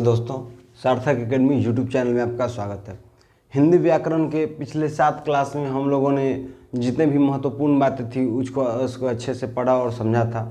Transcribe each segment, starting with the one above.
दोस्तों, सार्थक academy YouTube channel में आपका स्वागत है। हिंदी व्याकरण के पिछले 7 क्लास में हम लोगों ने जितने भी महत्वपूर्ण बातें थी उसको अच्छे से पढ़ा और समझा था।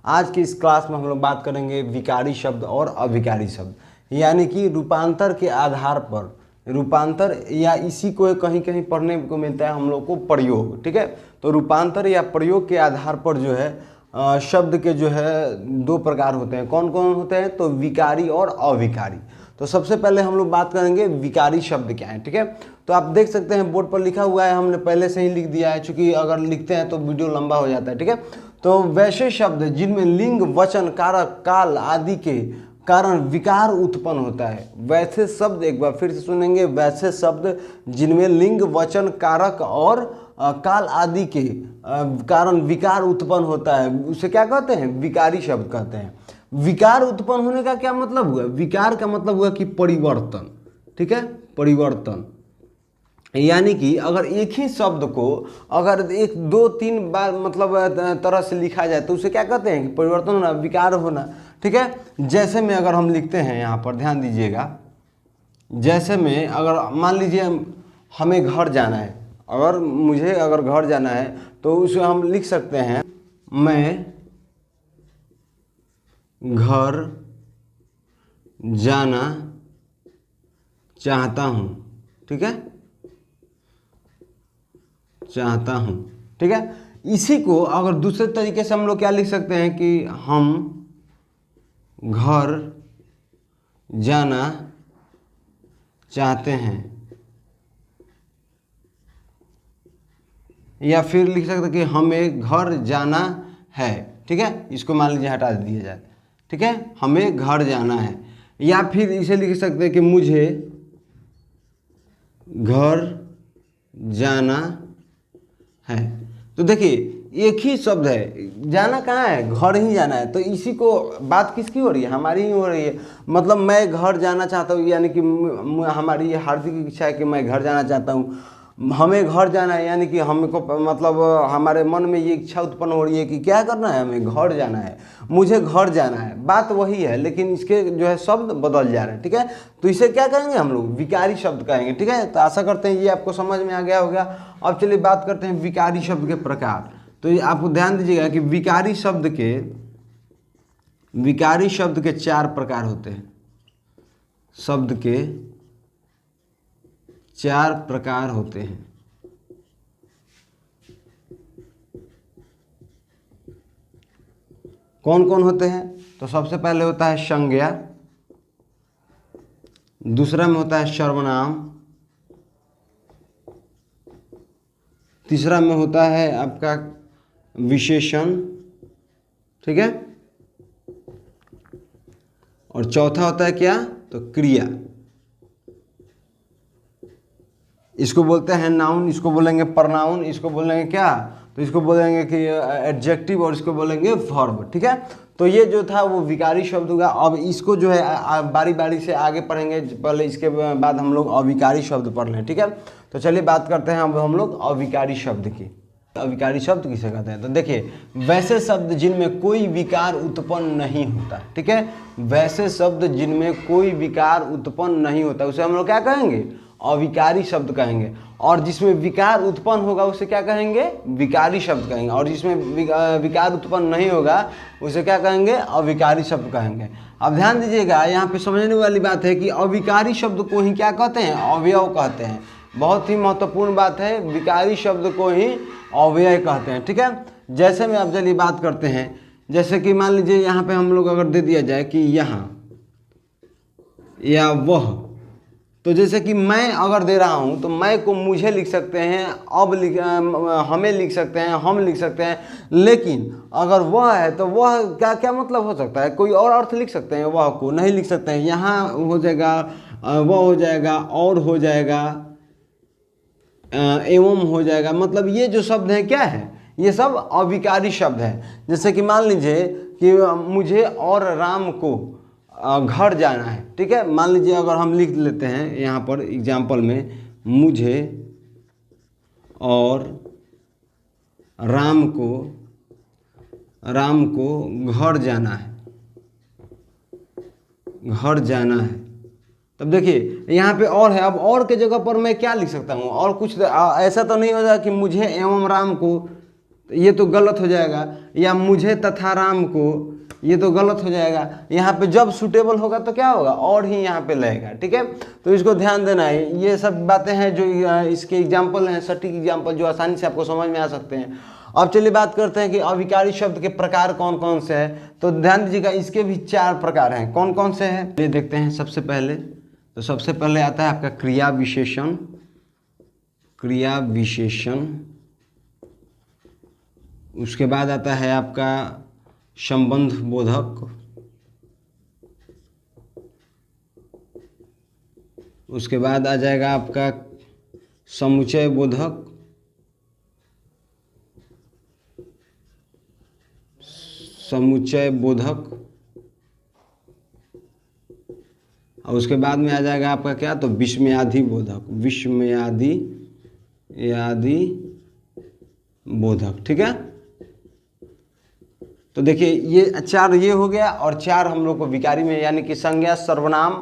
आज की इस क्लास में हम लोग बात करेंगे विकारी शब्द और अविकारी शब्द, यानी कि रूपांतर के आधार पर रूपांतर या इसी को कहीं कहीं पढ़ने को मिलता है हम लोग को प्रयोग। ठीक है, तो रूपांतर या प्रयोग के आधार पर जो है शब्द के जो है 2 प्रकार होते हैं। कौन कौन होते हैं? तो विकारी और अविकारी। तो सबसे पहले हम लोग बात करेंगे विकारी शब्द क्या है। ठीक है, तो आप देख सकते हैं बोर्ड पर लिखा हुआ है, हमने पहले से ही लिख दिया है, चूंकि अगर लिखते हैं तो वीडियो लंबा हो जाता है। ठीक है, तो वैसे शब्द जिनमें लिंग, वचन, कारक, काल आदि के कारण विकार उत्पन्न होता है। वैसे शब्द, एक बार फिर से सुनेंगे, वैसे शब्द जिनमें लिंग, वचन, कारक और काल आदि के कारण विकार उत्पन्न होता है, उसे क्या कहते हैं? विकारी शब्द कहते हैं। विकार उत्पन्न होने का क्या मतलब हुआ? विकार का मतलब हुआ कि परिवर्तन। ठीक है, परिवर्तन, यानी कि अगर एक ही शब्द को अगर 1, 2, 3 बार मतलब तरह से लिखा जाए तो उसे क्या कहते हैं? कि परिवर्तन होना, विकार होना। ठीक है, जैसे में अगर हम लिखते हैं, यहाँ पर ध्यान दीजिएगा, जैसे में अगर मान लीजिए हमें घर जाना है, मुझे घर जाना है तो उसे हम लिख सकते हैं मैं घर जाना चाहता हूँ। ठीक है, चाहता हूँ। ठीक है, इसी को अगर दूसरे तरीके से हम लोग क्या लिख सकते हैं कि हम घर जाना चाहते हैं, या फिर लिख सकते हैं कि हमें घर जाना है। ठीक है, इसको मान लीजिए हटा दिया जाए। ठीक है, हमें घर जाना है, या फिर इसे लिख सकते हैं कि मुझे घर जाना है। तो देखिए एक ही शब्द है, जाना कहाँ है? घर ही जाना है। तो इसी को बात किसकी हो रही है? हमारी ही हो रही है। मतलब मैं घर जाना चाहता हूँ, यानी कि हमारी हार्दिक इच्छा है कि मैं घर जाना चाहता हूँ। हमें घर जाना है, यानी कि हमको मतलब हमारे मन में ये इच्छा उत्पन्न हो रही है कि क्या करना है? हमें घर जाना है, मुझे घर जाना है। बात वही है, लेकिन इसके जो है शब्द बदल जा रहे हैं। ठीक है, तो इसे क्या कहेंगे हम लोग? विकारी शब्द कहेंगे। ठीक है, तो आशा करते हैं ये आपको समझ में आ गया होगा। अब चलिए बात करते हैं विकारी शब्द के प्रकार। तो ये आपको ध्यान दीजिएगा कि विकारी शब्द के 4 प्रकार होते हैं। शब्द के 4 प्रकार होते हैं। कौन कौन होते हैं? तो सबसे पहले होता है संज्ञा, दूसरा में होता है सर्वनाम, तीसरा में होता है आपका विशेषण। ठीक है, और चौथा होता है क्या? तो क्रिया। इसको बोलते हैं नाउन, इसको बोलेंगे प्रनाउन, इसको बोलेंगे क्या? तो इसको बोलेंगे कि एडजेक्टिव, और इसको बोलेंगे वर्ब। ठीक है, तो ये जो था वो विकारी शब्द होगा। अब इसको जो है बारी बारी से आगे पढ़ेंगे, पहले इसके बाद हम लोग अविकारी शब्द पढ़ लें। ठीक है, तो चलिए बात करते हैं अब हम लोग अविकारी शब्द की। अविकारी शब्द किसे कहते हैं? तो देखिए, वैसे शब्द जिनमें कोई विकार उत्पन्न नहीं होता। ठीक है, वैसे शब्द जिनमें कोई विकार उत्पन्न नहीं होता उसे हम लोग क्या कहेंगे? अविकारी शब्द कहेंगे। और जिसमें विकार उत्पन्न होगा उसे क्या कहेंगे? विकारी शब्द कहेंगे। और जिसमें विकार उत्पन्न नहीं होगा उसे क्या कहेंगे? अविकारी शब्द कहेंगे। अब ध्यान दीजिएगा, यहाँ पे समझने वाली बात है कि अविकारी शब्द को ही क्या कहते हैं? अवयव कहते हैं। बहुत ही महत्वपूर्ण बात है, विकारी शब्द को ही अव्यय कहते हैं। ठीक है, जैसे में अब चलिए बात करते हैं, जैसे कि मान लीजिए यहाँ पे हम लोग अगर दे दिया जाए कि यहाँ या वह, तो जैसे कि मैं अगर दे रहा हूँ तो मैं को मुझे लिख सकते हैं, हमें लिख सकते हैं, हम लिख सकते हैं। लेकिन अगर वह है तो वह क्या क्या मतलब हो सकता है? कोई और अर्थ लिख सकते हैं, वह को नहीं लिख सकते हैं। यहाँ हो जाएगा, वह हो जाएगा, और हो जाएगा, एवं हो जाएगा। मतलब ये जो शब्द है क्या है? ये सब अविकारी शब्द है। जैसे कि मान लीजिए कि मुझे और राम को घर जाना है। ठीक है, मान लीजिए अगर हम लिख लेते हैं यहाँ पर एग्जाम्पल में, मुझे और राम को घर जाना है, घर जाना है। तब देखिए यहाँ पे और है, अब और के जगह पर मैं क्या लिख सकता हूँ, और कुछ ऐसा तो नहीं हो जाएगा कि मुझे एवं राम को, ये तो गलत हो जाएगा, या मुझे तथा राम को, ये तो गलत हो जाएगा। यहाँ पे जब सूटेबल होगा तो क्या होगा, और ही यहाँ पे लगेगा, ठीक है। तो इसको ध्यान देना है, ये सब बातें हैं जो इसके एग्जाम्पल हैं, सटीक एग्जाम्पल जो आसानी से आपको समझ में आ सकते हैं। अब चलिए बात करते हैं कि अभिकारी शब्द के प्रकार कौन कौन से हैं। तो ध्यान दीजिएगा, इसके भी 4 प्रकार हैं। कौन कौन से हैं ये देखते हैं। सबसे पहले तो सबसे पहले आता है आपका क्रिया विशेषण, क्रिया विशेषण। उसके बाद आता है आपका संबंध बोधक, उसके बाद आ जाएगा आपका समुच्चय बोधक, समुच्चय बोधक, और उसके बाद में आ जाएगा आपका क्या, तो विस्मयादि बोधक, विस्मयादि बोधक, ठीक है। तो देखिए ये 4 ये हो गया, और 4 हम लोग को विकारी में, यानी कि संज्ञा, सर्वनाम,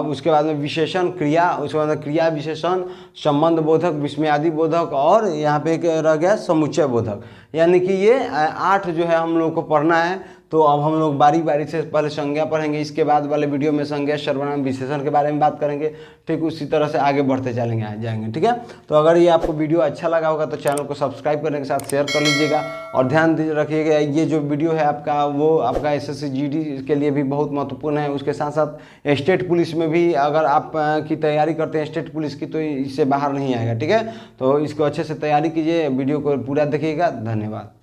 उसके बाद में विशेषण, क्रिया, उसके बाद में क्रिया विशेषण, संबंध बोधक, विस्मयादि बोधक, और यहाँ पे एक रह गया समुच्चय बोधक। यानी कि ये 8 जो है हम लोग को पढ़ना है। तो अब हम लोग बारी बारी से पहले संज्ञा पढ़ेंगे, इसके बाद वाले वीडियो में संज्ञा, सर्वनाम, विशेषण के बारे में बात करेंगे, ठीक। उसी तरह से आगे बढ़ते चलेंगे जाएंगे, ठीक है। तो अगर ये आपको वीडियो अच्छा लगा होगा तो चैनल को सब्सक्राइब करने के साथ शेयर कर लीजिएगा, और ध्यान रखिएगा ये जो वीडियो है आपका, वो आपका SSC GD के लिए भी बहुत महत्वपूर्ण है। उसके साथ साथ स्टेट पुलिस में भी अगर आप की तैयारी करते हैं स्टेट पुलिस की, तो इससे बाहर नहीं आएगा, ठीक है। तो इसको अच्छे से तैयारी कीजिए, वीडियो को पूरा देखिएगा। धन्यवाद।